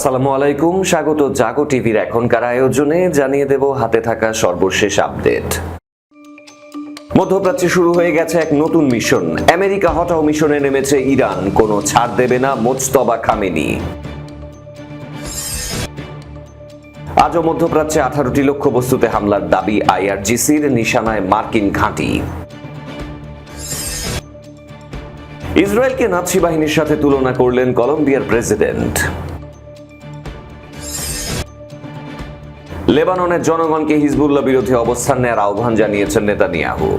আসসালামু আলাইকুম, স্বাগত জাগো টিভির এখনকার আয়োজনে। জানিয়ে দেব হাতে থাকা সর্বশেষ আপডেট। মধ্যপ্রাচ্যে শুরু হয়ে গেছে এক নতুন মিশন। আমেরিকা হটাও মিশনে নেমেছে ইরান, কোনো ছাড় দেবে না মোজতবা খামেনি। আজও মধ্যপ্রাচ্যে 18টি লক্ষ্যবস্তুতে হামলার দাবি আইআরজিসির, নিশানায় মার্কিন ঘাঁটি। ইসরায়েলকে নাৎসি বাহিনীর সাথে তুলনা করলেন কলম্বিয়ার প্রেসিডেন্ট। লেবাননের জনগণকে হিজবুল্লাহ বিরোধী অবস্থান নেয়ার আহ্বান জানিয়েছেন নেতানিয়াহু।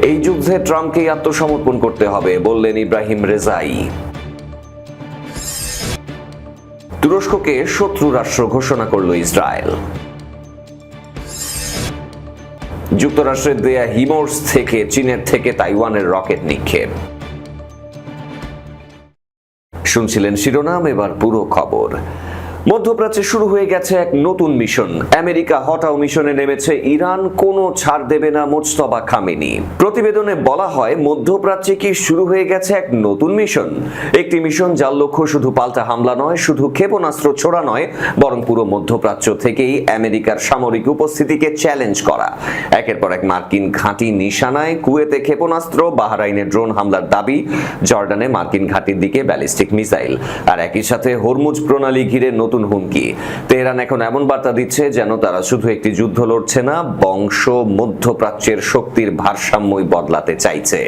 এই যুদ্ধে ট্রাম্পকেই আত্মসমর্পণ করতে হবে বললেন ইব্রাহিম রেজাই। তুরস্ককে শত্রু রাষ্ট্র ঘোষণা করল ইসরায়েল। যুক্তরাষ্ট্রের দেয়া হিমোর্স থেকে চীনের থেকে তাইওয়ানের রকেট নিক্ষেপ। শুনছিলেন শিরোনাম, এবার পুরো খবর। মধ্যপ্রাচ্যে শুরু হয়ে গেছে এক নতুন মিশন। আমেরিকা হটাও মিশনে নেমেছে ইরান, কোনো ছাড় দেবে না মোজতবা খামেনি। প্রতিবেদনে বলা হয়, মধ্যপ্রাচ্যে কি শুরু হয়ে গেছে এক নতুন মিশন। একটি মিশন যার লক্ষ্য শুধু পাল্টা হামলা নয়, শুধু ক্ষেপণাস্ত্র ছোড়া নয়, বরং পুরো মধ্যপ্রাচ্য থেকেই আমেরিকার সামরিক উপস্থিতিকে চ্যালেঞ্জ করা। একের পর এক মার্কিন ঘাঁটি নিশানায়, কুয়েতে ক্ষেপণাস্ত্র, বাহরাইনে ড্রোন হামলার দাবি, জর্ডানে মার্কিন ঘাঁটির দিকে ব্যালিস্টিক মিসাইল, আর একই সাথে হরমুজ প্রণালী ঘিরে নতুন হুমকি। তেহরান এখন এমন বার্তা দিচ্ছে যেন তারা শুধু একটি যুদ্ধ লড়ছে না, বংশ মধ্যপ্রাচ্যের শক্তির ভারসাম্যই বদলাতে চাইছে।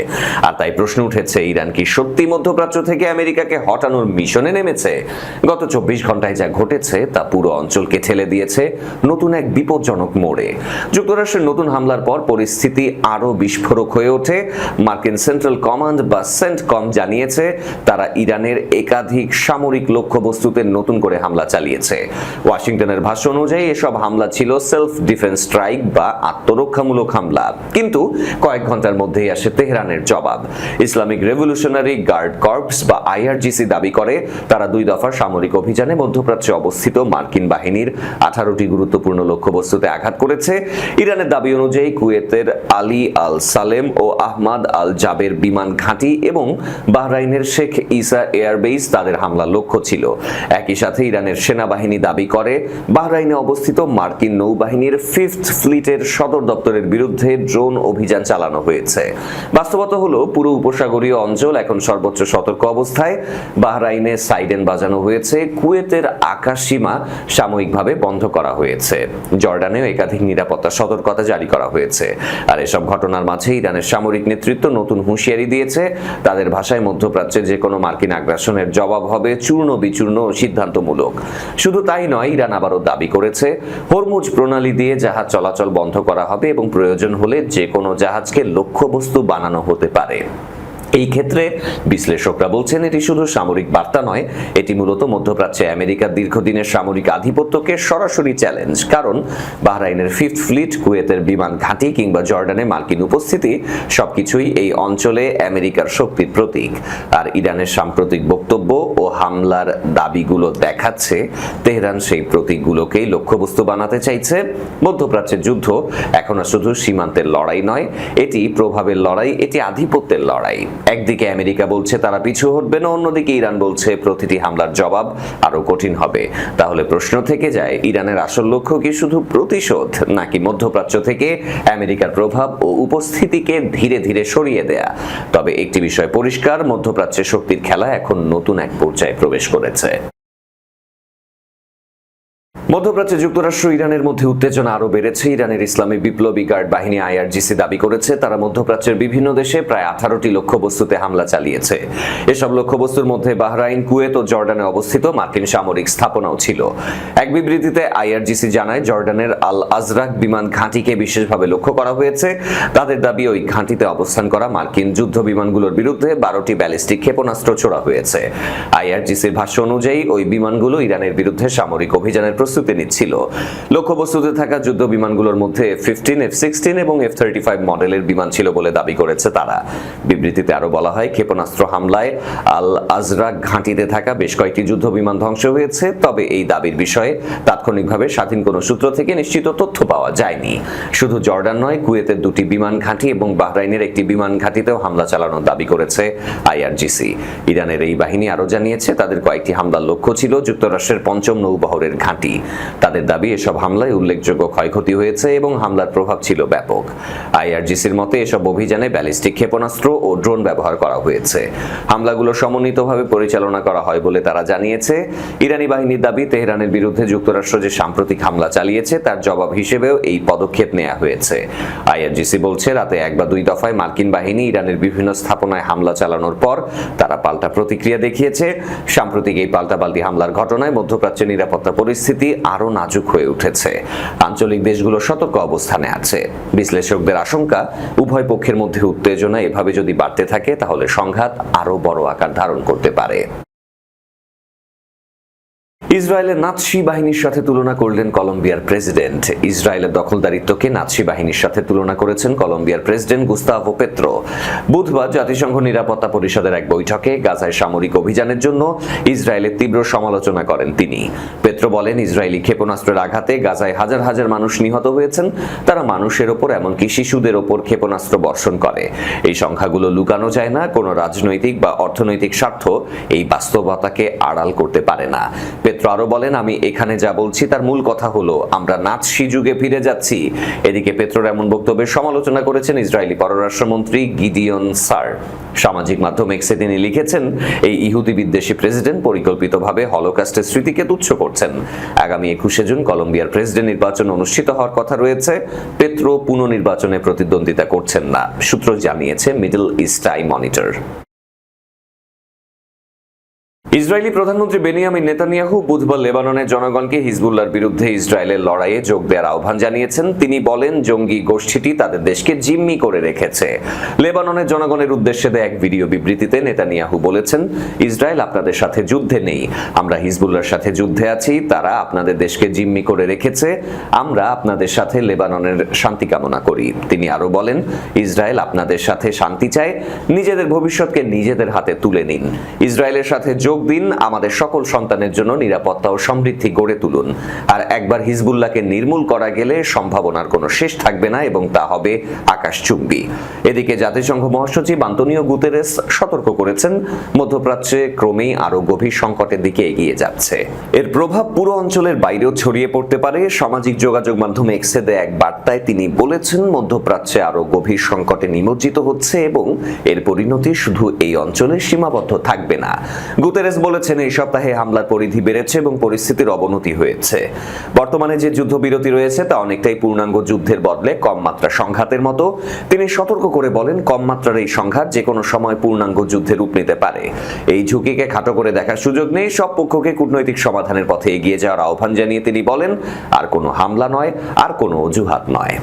আর তাই প্রশ্ন উঠেছে, ইরান কি সত্যি মধ্যপ্রাচ্য থেকে আমেরিকাকে হটানোর মিশনে নেমেছে? গত 24 ঘন্টায় যা ঘটেছে তা পুরো অঞ্চলকে ঠেলে দিয়েছে নতুন এক বিপজ্জনক মোড়ে। যুক্তরাষ্ট্রের নতুন হামলার পর পরিস্থিতি আরো বিস্ফোরক হয়ে ওঠে। মার্কিন সেন্ট্রাল কমান্ড বা সেন্টকম জানিয়েছে তারা ইরানের একাধিক সামরিক লক্ষ্যবস্তুতে নতুন করে হামলা চালিয়েছে। ওয়াশিংটনের ভাষ্য অনুযায়ী এসব হামলা ছিল সেলফ ডিফেন্স স্ট্রাইক বা আত্মরক্ষামূলক হামলা, কিন্তু কয়েক ঘন্টার মধ্যেই আসে তেহরানের জবাব। ইসলামিক রেভলিউশনারি গার্ড কর্পস বা আইআরজিসি দাবি করে তারা 2 দফার সামরিক অভিযানে মধ্যপ্রাচ্যে অবস্থিত মার্কিন বাহিনীর 18টি গুরুত্বপূর্ণ লক্ষ্যবস্তুতে আঘাত করেছে। ইরানের দাবি অনুযায়ী কুয়েতের আলী আল সালেম ও আহমাদ আল জাবের বিমান ঘাঁটি এবং বাহরাইনের শেখ ইসা এয়ারবেস তাদের হামলার লক্ষ্য ছিল। একই সাথে ইরানের সেনাবাহিনী দাবি করে বাহরাইনে অবস্থিত মার্কিন নৌবাহিনীর 5th ফ্লিটের সদর দপ্তরের বিরুদ্ধে ড্রোন অভিযান চালানো হয়েছে। বাস্তবতা হলো, পুরো উপসাগরীয় অঞ্চল এখন সর্বোচ্চ সতর্ক অবস্থায়। বাহরাইনে সাইরেন বাজানো হয়েছে, কুয়েতের আকাশসীমা সাময়িকভাবে বন্ধ করা হয়েছে, জর্ডানেও একাধিক নিরাপত্তা সতর্কতা জারি করা হয়েছে। আর এসব ঘটনার মাঝে ইরানের সামরিক নেতৃত্ব নতুন হুঁশিয়ারি দিয়েছে। তাদের ভাষায়, মধ্যপ্রাচ্যে যে কোনো মার্কিন আগ্রাসনের জবাব হবে চূর্ণ বিচূর্ণ ও সিদ্ধান্তমূলক। শুধু তাই নয়, ইরান আবারও দাবি করেছে হরমুজ প্রণালী দিয়ে জাহাজ চলাচল বন্ধ করা হবে এবং প্রয়োজন হলে যে কোনো জাহাজকে লক্ষ্যবস্তু বানানো হতে পারে। এই ক্ষেত্রে বিশ্লেষকরা বলছেন এটি শুধু সামরিক বার্তা নয়, এটি মূলত মধ্যপ্রাচ্যে আমেরিকার দীর্ঘদিনের সামরিক আধিপত্যকে সরাসরি চ্যালেঞ্জ। কারণ বাহরাইনের 5th ফ্লিট, কুয়েতের বিমান ঘাঁটি কিংবা জর্ডানে মার্কিন উপস্থিতি সবকিছুই এই অঞ্চলে আমেরিকার শক্তির প্রতীক। আর ইরানের সাম্প্রতিক বক্তব্য ও হামলার দাবিগুলো দেখাচ্ছে তেহরান সেই প্রতীকগুলোকেই লক্ষ্যবস্তু বানাতে চাইছে। মধ্যপ্রাচ্যের যুদ্ধ এখন আর শুধু সীমান্তের লড়াই নয়, এটি প্রভাবের লড়াই, এটি আধিপত্যের লড়াই। একদিকে আমেরিকা বলছে তারা পিছু হটবে না, অন্যদিকে ইরান বলছে প্রতিটি হামলার জবাব আরো কঠিন হবে। তাহলে প্রশ্ন থেকে যায়, ইরানের আসল লক্ষ্য কি শুধু প্রতিশোধ, নাকি মধ্যপ্রাচ্য থেকে আমেরিকার প্রভাব ও উপস্থিতিকে ধীরে ধীরে সরিয়ে দেয়া? তবে একটি বিষয় পরিষ্কার, মধ্যপ্রাচ্যের শক্তির খেলা এখন নতুন এক পর্যায়ে প্রবেশ করেছে। মধ্যপ্রাচ্যে যুক্তরাষ্ট্র ইরানের মধ্যে উত্তেজনা আরো বেড়েছে। ইরানের ইসলামী বিপ্লবী গার্ড বাহিনী আইআরজিসি দাবি করেছে তারা মধ্যপ্রাচ্যের বিভিন্ন দেশে প্রায় 18টি লক্ষ্যবস্তুতে হামলা চালিয়েছে। এসব লক্ষ্যবস্তুর মধ্যে বাহরাইন, কুয়েত ও জর্ডানে অবস্থিত মার্কিন সামরিক স্থাপনাও ছিল। এক বিবৃতিতে আইআরজিসি জানায়, জর্ডানের আল আজরাক বিমান ঘাঁটিকে বিশেষভাবে লক্ষ্য করা হয়েছে। তাদের দাবি, ওই ঘাঁটিতে অবস্থান করা মার্কিন যুদ্ধ বিমানগুলোর বিরুদ্ধে 12টি ব্যালিস্টিক ক্ষেপণাস্ত্র ছোড়া হয়েছে। আইআরজিসির ভাষ্য অনুযায়ী ওই বিমানগুলো ইরানের বিরুদ্ধে সামরিক অভিযানের প্রস্তুতি নিচ্ছিল। লক্ষ্যবস্তুতে থাকা যুদ্ধ বিমানগুলোর মধ্যে F-15, F-16 এবং F-35 মডেলের বিমান ছিল বলে দাবি করেছে তারা। বিবৃতিতে আরো বলা হয়, ক্ষেপণাস্ত্র হামলায় আল আজরাক ঘাঁটিতে থাকা বেশ কয়েকটি যুদ্ধ বিমান ধ্বংস হয়েছে, তবে এই দাবির বিষয়ে তাৎক্ষণিকভাবে স্বাধীন কোনো সূত্র থেকে নিশ্চিত তথ্য পাওয়া যায়নি। শুধু জর্ডান নয়, কুয়েতের দুটি বিমান ঘাঁটি এবং বাহরাইনের একটি বিমান ঘাঁটিতেও হামলা চালানোর দাবি করেছে IRGC। ইরানের এই বাহিনী আরো জানিয়েছে তাদের কয়েকটি হামলার লক্ষ্য ছিল যুক্তরাষ্ট্রের পঞ্চম নৌবহরের ঘাঁটি। তাদের দাবি এসব হামলায় উল্লেখযোগ্য ক্ষয়ক্ষতি হয়েছে এবং হামলার প্রভাব ছিল ব্যাপক। IRGCর মতে এসব অভিযানে ব্যালিস্টিক ক্ষেপণাস্ত্র ও ড্রোন ব্যবহার করা হয়েছে। হামলাগুলো সমন্বিতভাবে পরিচালনা করা হয় বলে তারা জানিয়েছে। ইরানি বাহিনীর দাবি, তেহরানের বিরুদ্ধে যুক্তরাষ্ট্র যে সাম্প্রতিক হামলা চালিয়েছে তার জবাব হিসেবেও এই পদক্ষেপ নেওয়া হয়েছে। IRGC বলছে, রাতে 1 বা 2 দফায় মার্কিন বাহিনী ইরানের বিভিন্ন স্থাপনায় হামলা চালানোর পর তারা পাল্টা প্রতিক্রিয়া দেখিয়েছে। সাম্প্রতিক এই পাল্টাপাল্টি হামলার ঘটনায় মধ্যপ্রাচ্যের নিরাপত্তা পরিস্থিতি আরও নাজুক হয়ে উঠেছে। আঞ্চলিক দেশগুলো সতর্ক অবস্থানে আছে। বিশ্লেষকদের আশঙ্কা, উভয় পক্ষের মধ্যে উত্তেজনা এভাবে যদি বাড়তে থাকে তাহলে সংঘাত আরও বড় আকার ধারণ করতে পারে। ইসরায়েলের নাৎসি বাহিনীর সাথে তুলনা করলেন কলম্বিয়ার প্রেসিডেন্ট। ইসরায়েলের দখলদারিত্বকে নাৎসি বাহিনীর সাথে তুলনা করেছেন কলম্বিয়ার প্রেসিডেন্ট গুস্তাভো পেত্রো। বুধবার জাতিসংঘ নিরাপত্তা পরিষদের এক বৈঠকে গাজায় সামরিক অভিযানের জন্য ইসরায়েলের তীব্র সমালোচনা করেন তিনি। পেত্রো বলেন, ইসরায়েলি ক্ষেপণাস্ত্রের আঘাতে গাজায় হাজার হাজার মানুষ নিহত হয়েছেন। তারা মানুষের ওপর, এমনকি শিশুদের ওপর ক্ষেপণাস্ত্র বর্ষণ করে। এই সংখ্যাগুলো লুকানো যায় না। কোনো রাজনৈতিক বা অর্থনৈতিক স্বার্থ এই বাস্তবতাকে আড়াল করতে পারে না। পেত্রো আরো বলেন, আমি এখানে যা বলছি তার মূল কথা হলো আমরা নাৎসি যুগে ফিরে যাচ্ছি। এদিকে পেত্রোর এমন বক্তব্যের সমালোচনা করেছেন ইসরায়েলি পররাষ্ট্রমন্ত্রী গিডিয়ন সার। সামাজিক মাধ্যম এক্সে তিনি লিখেছেন, এই ইহুদি বিদ্বেষী প্রেসিডেন্ট পরিকল্পিতভাবে হলোকস্টের স্মৃতিকে তুচ্ছ করছেন। আগামী 21শে জুন কলম্বিয়ার প্রেসিডেন্ট নির্বাচন অনুষ্ঠিত হওয়ার কথা রয়েছে। পেত্রো পুনর্নির্বাচনে প্রতিদ্বন্দ্বিতা করছেন না, সূত্র জানিয়েছে middle East Eye monitor. Israeli প্রধানমন্ত্রী বেনিয়ামিন নেতানিয়াহু বুধবার লেবাননের জনগণকে হিজবুল্লাহর বিরুদ্ধে ইসরায়েলের লড়াইয়ে যোগ দেওয়ার আহ্বান জানিয়েছেন। তিনি বলেন, জঙ্গি গোষ্ঠীটি তাদের দেশকে জিম্মি করে রেখেছে। লেবাননের জনগণের উদ্দেশ্যে দেয়া এক ভিডিও বিবৃতিতে নেতানিয়াহু বলেছেন, ইসরায়েল আপনাদের সাথে যুদ্ধে নেই, আমরা হিজবুল্লাহর সাথে যুদ্ধে আছি। তারা আপনাদের দেশকে জিম্মি করে রেখেছে। আমরা আপনাদের সাথে লেবাননের শান্তি কামনা করি। তিনি আরো বলেন, ইসরায়েল আপনাদের সাথে শান্তি চায়, নিজেদের ভবিষ্যৎকে নিজেদের হাতে তুলে নিন। ইসরায়েলের সাথে যোগ দিন, আমাদের সকল সন্তানের জন্য নিরাপত্তা ও সমৃদ্ধি গড়ে তুলুন। আর একবার হিজবুল্লাহকে নির্মূল করা গেলে সম্ভাবনার কোনো শেষ থাকবে না এবং তা হবে আকাশচুম্বী। এদিকে জাতিসংঘ মহাসচিব আন্তোনিও গুতেরেস সতর্ক করেছেন, মধ্যপ্রাচ্যে ক্রমেই আরো গভীর সংকটের দিকে এগিয়ে যাচ্ছে। এর প্রভাব পুরো অঞ্চলের বাইরেও ছড়িয়ে পড়তে পারে। সামাজিক যোগাযোগ মাধ্যম এক্সে দেয়া এক বার্তায় তিনি বলেছেন, মধ্যপ্রাচ্যে আরো গভীর সংকটে নিমজ্জিত হচ্ছে এবং এর পরিণতি শুধু এই অঞ্চলে সীমাবদ্ধ থাকবে না। গুতেরেস বলেছেন, এই সপ্তাহে হামলার পরিধি বেড়েছে এবং পরিস্থিতির অবনতি হয়েছে। বর্তমানে যে যুদ্ধবিরতি রয়েছে তা অনেকটাই পূর্ণাঙ্গ যুদ্ধের বদলে কম মাত্রা সংঘাতের মতো। তিনি সতর্ক করে বলেন, কম মাত্রার এই সংঘাত যে কোনো সময় পূর্ণাঙ্গ যুদ্ধে রূপ নিতে পারে। এই ঝুঁকিকে খাটো করে দেখার সুযোগ নেই। সব পক্ষকে কূটনৈতিক সমাধানের পথে এগিয়ে যাওয়ার আহ্বান জানিয়ে তিনি বলেন, আর কোনো হামলা নয়, আর কোনো অজুহাত নয়।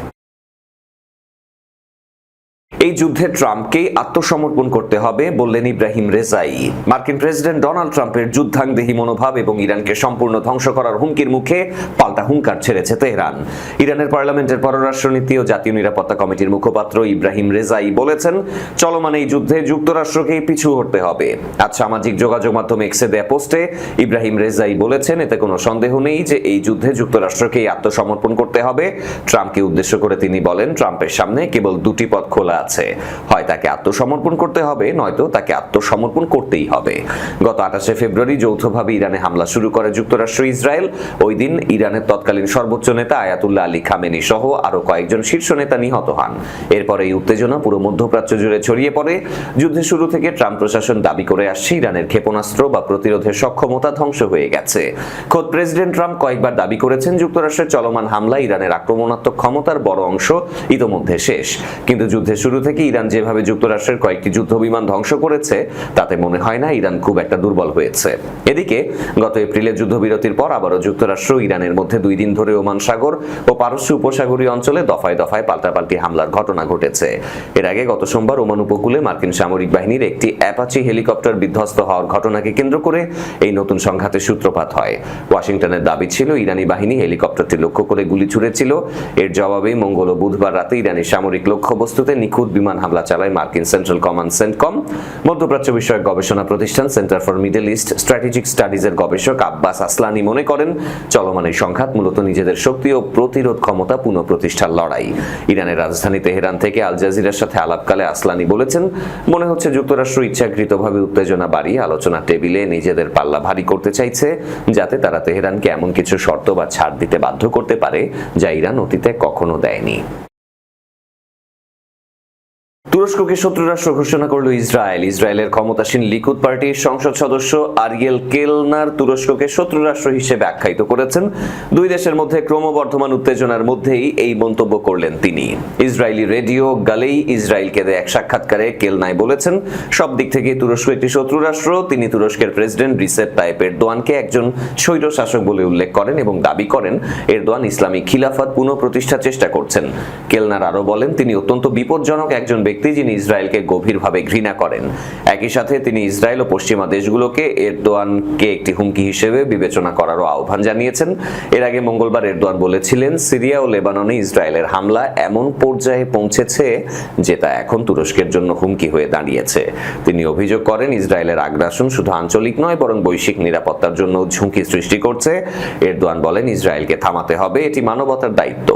এই যুদ্ধে ট্রাম্পকেই আত্মসমর্পণ করতে হবে বললেন ইব্রাহিম রেজাই। মার্কিন প্রেসিডেন্ট ডোনাল্ড ট্রাম্পের যুদ্ধাংদেহী মনোভাব এবং ইরানকে সম্পূর্ণ ধ্বংস করার হুমকির মুখে পাল্টা হুঙ্কার ছেড়েছে তেহরান। ইরানের পার্লামেন্টের পররাষ্ট্রনীতি ও জাতীয় নিরাপত্তা কমিটির মুখপাত্র ইব্রাহিম রেজাই বলেছেন, চলমান এই যুদ্ধে যুক্তরাষ্ট্রকেই পিছু হটতে হবে। আজ সামাজিক যোগাযোগ মাধ্যম এক্সে দেয়া পোস্টে ইব্রাহিম রেজাই বলেছেন, এতে কোনো সন্দেহ নেই যে এই যুদ্ধে যুক্তরাষ্ট্রকেই আত্মসমর্পণ করতে হবে। ট্রাম্পকে উদ্দেশ্য করে তিনি বলেন, ট্রাম্পের সামনে কেবল দুটি পথ খোলা আছে, হয় তাকে আত্মসমর্পণ করতে হবে, নয়তো তাকে আত্মসমর্পণ করতেই হবে। গত 28শে ফেব্রুয়ারি যৌথভাবে ইরানে হামলা শুরু করে যুক্তরাষ্ট্র ইসরায়েল। ওই দিন ইরানের তৎকালীন সর্বোচ্চ নেতা আয়াতুল্লাহ আলী খামেনি সহ আরো কয়েকজন শীর্ষ নেতা নিহত হন। এরপর এই উত্তেজনা পুরো মধ্যপ্রাচ্য জুড়ে ছড়িয়ে পড়ে। যুদ্ধের শুরু থেকে ট্রাম্প প্রশাসন দাবি করে আসছে, ইরানের ক্ষেপণাস্ত্র বা প্রতিরোধের সক্ষমতা ধ্বংস হয়ে গেছে। খোদ প্রেসিডেন্ট ট্রাম্প কয়েকবার দাবি করেছেন, যুক্তরাষ্ট্রের চলমান হামলা ইরানের আক্রমণাত্মক ক্ষমতার বড় অংশ ইতোমধ্যে শেষ। কিন্তু যুদ্ধের শুরু থেকে ইরান যেভাবে যুক্তরাষ্ট্রের কয়েকটি যুদ্ধ বিমান ধ্বংস করেছে তাতে মনে হয় না ইরান খুব একটা দুর্বল হয়েছে। এদিকে গত এপ্রিলে যুদ্ধবিরতির পর আবারও যুক্তরাষ্ট্র ইরানের মধ্যে 2 দিন ধরে ওমান সাগর ও পারস্য উপসাগরীয় অঞ্চলে দফায় দফায় পাল্টাপাল্টি হামলার ঘটনা ঘটেছে। এর আগে গত সোমবার ওমান উপকূলে মার্কিন সামরিক বাহিনীর একটি অ্যাপাচি হেলিকপ্টার বিধ্বস্ত হওয়ার ঘটনাকে কেন্দ্র করে এই নতুন সংঘাতের সূত্রপাত হয়। ওয়াশিংটনের দাবি ছিল ইরানি বাহিনী হেলিকপ্টারটি লক্ষ্য করে গুলি ছুড়েছিল। এর জবাবে মঙ্গল ও বুধবার রাতে ইরানি সামরিক লক্ষ্যবস্তুতে নিখুঁত বিমান হামলা চালায় মার্কিন সেন্ট্রাল কমান্ড সেন্টকম। মধ্যপ্রাচ্য বিষয়ক গবেষণা প্রতিষ্ঠান center for middle east strategic স্টাডিজের গবেষক আব্বাস আসলানি মনে করেন, চলমান এই সংঘাত মূলত নিজেদের শক্তি ও প্রতিরোধ ক্ষমতা পুনঃপ্রতিষ্ঠার লড়াই। ইরানের রাজধানী তেহরান থেকে আল জাজিরার সাথে আলাপকালে আসলানি বলেছেন, মনে হচ্ছে যুক্তরাষ্ট্র ইচ্ছাকৃতভাবে উত্তেজনা বাড়িয়ে আলোচনার টেবিলে নিজেদের পাল্লা ভারী করতে চাইছে, যাতে তারা তেহরানকে এমন কিছু শর্ত বা ছাড় দিতে বাধ্য করতে পারে যা ইরান অতীতে কখনো দেয়নি। তুরস্ককে শত্রু রাষ্ট্র ঘোষণা করল ইসরায়েল। ইসরায়েলের ক্ষমতাসীন লিকুদ পার্টির সংসদ সদস্য আরিয়েল কেলনার তুরস্ককে শত্রু রাষ্ট্র হিসেবে আখ্যায়িত করেছেন। 2 দেশের মধ্যে ক্রমবর্ধমান উত্তেজনার মধ্যেই এই মন্তব্য করলেন তিনি। ইসরায়েলি রেডিও গালেই ইসরায়েলকে দেয়া এক সাক্ষাৎকারে কেলনাই বলেছেন, সব দিক থেকে তুরস্ক একটি শত্রু রাষ্ট্র। তিনি তুরস্কের প্রেসিডেন্ট রিসেপ তাইপ এরদোয়ানকে একজন স্বৈর শাসক বলে উল্লেখ করেন এবং দাবি করেন এরদোয়ান ইসলামিক খিলাফত পুনঃপ্রতিষ্ঠার চেষ্টা করছেন। কেলনার আরো বলেন, তিনি অত্যন্ত বিপজ্জনক একজন ব্যক্তি যিনি ইসরায়েলকে গভীরভাবে ঘৃণা করেন। একই সাথে তিনি ইসরায়েল ও পশ্চিমা দেশগুলোকে এরদোয়ানকে একটি হুমকি হিসেবে বিবেচনা করারও আহ্বান জানিয়েছেন। এর আগে মঙ্গলবার এরদোয়ান বলেছিলেন, সিরিয়া ও লেবাননে ইসরায়েলের হামলা এমন পর্যায়ে পৌঁছেছে যে তা এখন তুরস্কের জন্য হুমকি হয়ে দাঁড়িয়েছে। তিনি অভিযোগ করেন, ইসরায়েলের আগ্রাসন শুধু আঞ্চলিক নয় বরং বৈশ্বিক নিরাপত্তার জন্য ঝুঁকি সৃষ্টি করছে। এরদোয়ান বলেন, ইসরায়েলকে থামাতে হবে, এটি মানবতার দায়িত্ব।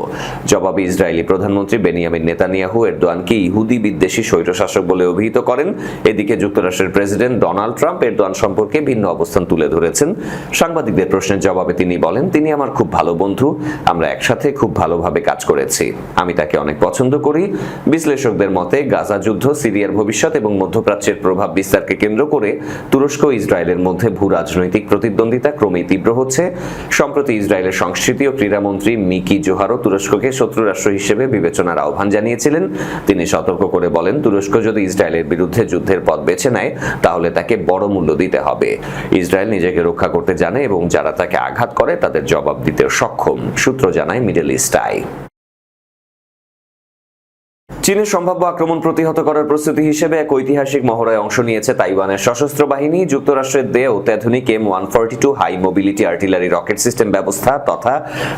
জবাবে ইসরায়েলি প্রধানমন্ত্রী বেনিয়ামিন নেতানিয়াহু এরদোয়ানকে ইহুদি বিদ্বেষী স্বৈরশাসক বলে অভিহিত করেন। এদিকে যুক্তরাষ্ট্রের প্রেসিডেন্ট ডোনাল্ড ট্রাম্প এরদোয়ান সম্পর্কে ভিন্ন অবস্থান তুলে ধরেছেন। সাংবাদিকদের প্রশ্নের জবাবে তিনি বলেন, তিনি আমার খুব ভালো বন্ধু, আমরা একসাথে খুব ভালোভাবে কাজ করেছি, আমি তাকে অনেক পছন্দ করি। বিশ্লেষকদের মতে গাজা যুদ্ধ, সিরিয়ার ভবিষ্যৎ এবং মধ্যপ্রাচ্যের প্রভাব বিস্তারকে কেন্দ্র করে তুরস্ক ও ইসরায়েলের মধ্যে ভূ রাজনৈতিক প্রতিদ্বন্দ্বিতা ক্রমেই তীব্র হচ্ছে। সম্প্রতি ইসরায়েলের সংস্কৃতি ও ক্রীড়ামন্ত্রী মিকি জোহারও তুরস্ককে শত্রু রাষ্ট্র হিসেবে বিবেচনার আহ্বান জানিয়েছিলেন। তিনি সতর্ক করে বলেন, তুরস্ক যদি ইসরায়েলের বিরুদ্ধে যুদ্ধের পথ বেছে নেয় তাহলে তাকে বড় মূল্য দিতে হবে। ইসরায়েল নিজেকে রক্ষা করতে জানে এবং যারা তাকে আঘাত করে তাদের জবাব দিতে সক্ষম, সূত্র জানায় মিডল ইস্ট আই। চীনের সম্ভাব্য আক্রমণ প্রতিহত করার প্রস্তুতি হিসেবে এক ঐতিহাসিক মহড়ায় অংশ নিয়েছে তাইওয়ানের সশস্ত্র বাহিনী। যুক্তরাষ্ট্রের দেয়া অত্যাধুনিক M142 high mobility artillery rocket system ব্যবস্থা তথা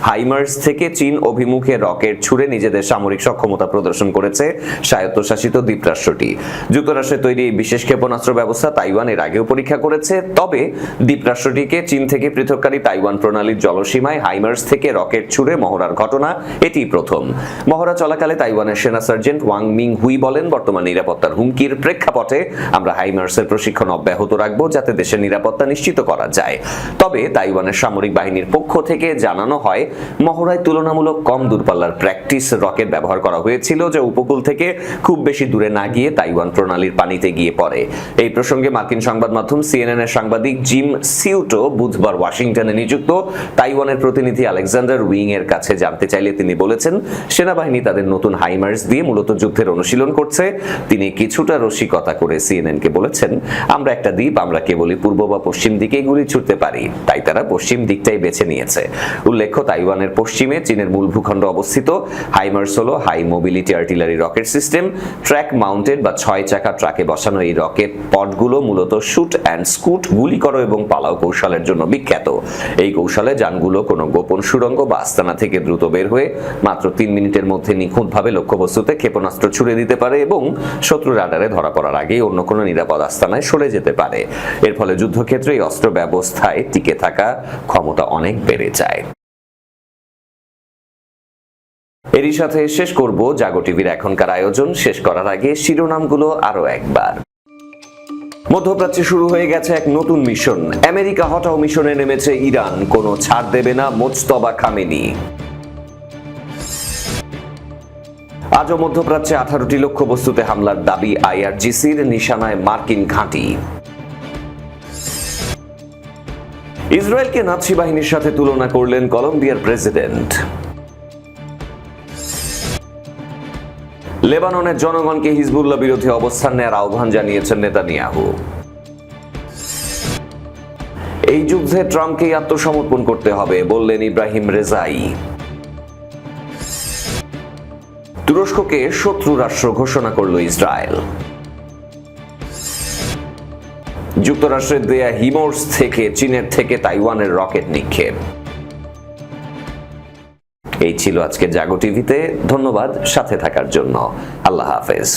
হাইমার্স থেকে চীন অভিমুখে রকেট ছুড়ে নিজেদের সামরিক সক্ষমতা প্রদর্শন করেছে স্বায়ত্তশাসিত দ্বীপরাষ্ট্রটি। যুক্তরাষ্ট্রের তৈরি এই বিশেষ ক্ষেপণাস্ত্র ব্যবস্থা তাইওয়ান এর আগেও পরীক্ষা করেছে। তবে দ্বীপরাষ্ট্রটিকে চীন থেকে পৃথককারী তাইওয়ান প্রণালীর জলসীমায় হাইমার্স থেকে রকেট ছুড়ে মহড়ার ঘটনা এটি প্রথম। মহড়া চলাকালে তাইওয়ানের সেনা সার্জেন্ট ওয়াং মিং হুই বলেন, বর্তমান নিরাপত্তার হুমকির প্রেক্ষাপটে আমরা হাইমার্সের প্রশিক্ষণ অব্যাহত রাখব যাতে দেশের নিরাপত্তা নিশ্চিত করা যায়। তবে তাইওয়ানের সামরিক বাহিনীর পক্ষ থেকে জানানো হয়, মহড়ায় তুলনামূলক কম দূরপাল্লার প্র্যাকটিস রকেট ব্যবহার করা হয়েছিল যা উপকূল থেকে খুব বেশি দূরে না গিয়ে তাইওয়ান প্রণালীর পানিতে গিয়ে পড়ে। এই প্রসঙ্গে মার্কিন সংবাদ মাধ্যম CNN এর সাংবাদিক জিম সিউটো বুধবার ওয়াশিংটনে নিযুক্ত তাইওয়ানের প্রতিনিধি আলেকজান্ডার উইং এর কাছে জানতে চাইলে তিনি বলেছেন, সেনাবাহিনী তাদের নতুন হাইমার্স দিয়ে মূলত যুদ্ধের অনুশীলন করছে। তিনি কিছুটা রসিকতা করে CNN কে বলেছেন, আমরা একটা দ্বীপ, আমরা কেবলই পূর্ব বা পশ্চিম দিকেই গুলি ছুড়তে পারি, তাই তারা পশ্চিম দিকটাই বেছে নিয়েছে। উল্লেখ্য, তাইওয়ানের পশ্চিমে চীনের মূল ভূখণ্ড অবস্থিত। হাইমার্স হলো high mobility artillery rocket system. Track mounted বা 6 চাকা ট্রাকে বসানো এই রকেট পডগুলো মূলত শুট অ্যান্ড স্কুট, গুলি করো এবং পালাও কৌশলের জন্য বিখ্যাত। এই কৌশলে যানগুলো কোনো গোপন সুড়ঙ্গ বা আস্তানা থেকে দ্রুত বের হয়ে মাত্র 3 মিনিটের মধ্যে নিখুঁতভাবে লক্ষ্যবস্তুতে ক্ষেপণাস্ত্র ছুড়ে দিতে পারে এবং শত্রু রাডারে ধরা পড়ার আগেই অন্য কোনো নিরাপদ আস্তানায় সরে যেতে পারে। এর ফলে যুদ্ধক্ষেত্রে এই অস্ত্র ব্যবস্থায় টিকে থাকা ক্ষমতা অনেক বেড়ে যায়। এরই সাথে শেষ করব জাগো টিভির এখনকার আয়োজন। শেষ করার আগে শিরোনামগুলো আরো একবার। মধ্যপ্রাচ্যে শুরু হয়ে গেছে এক নতুন মিশন। আমেরিকা হটাও মিশনে নেমেছে ইরান, কোনো ছাড় দেবে না মোজতবা খামেনি। আজও মধ্যপ্রাচ্যে 18টি লক্ষ্যবস্তুতে হামলার দাবি IRGCর, নিশানায় মার্কিন ঘাঁটি। ইসরায়েলকে নাৎসি বাহিনীর সাথে তুলনা করলেন কলম্বিয়ার প্রেসিডেন্ট। লেবাননের জনগণকে হিজবুল্লাহ বিরোধী অবস্থান নেওয়ার আহ্বান জানিয়েছেন নেতানিয়াহু। এই যুদ্ধে ট্রাম্পকেই আত্মসমর্পণ করতে হবে বললেন ইব্রাহিম রেজাই। তুরস্ককে শত্রু রাষ্ট্র ঘোষণা করল ইসরায়েল। যুক্তরাষ্ট্রের দেয়া হিমোর্স থেকে চীনের থেকে তাইওয়ানের রকেট নিক্ষেপ। এই ছিল আজকে জাগো টিভিতে। ধন্যবাদ সাথে থাকার জন্য। আল্লাহ হাফেজ।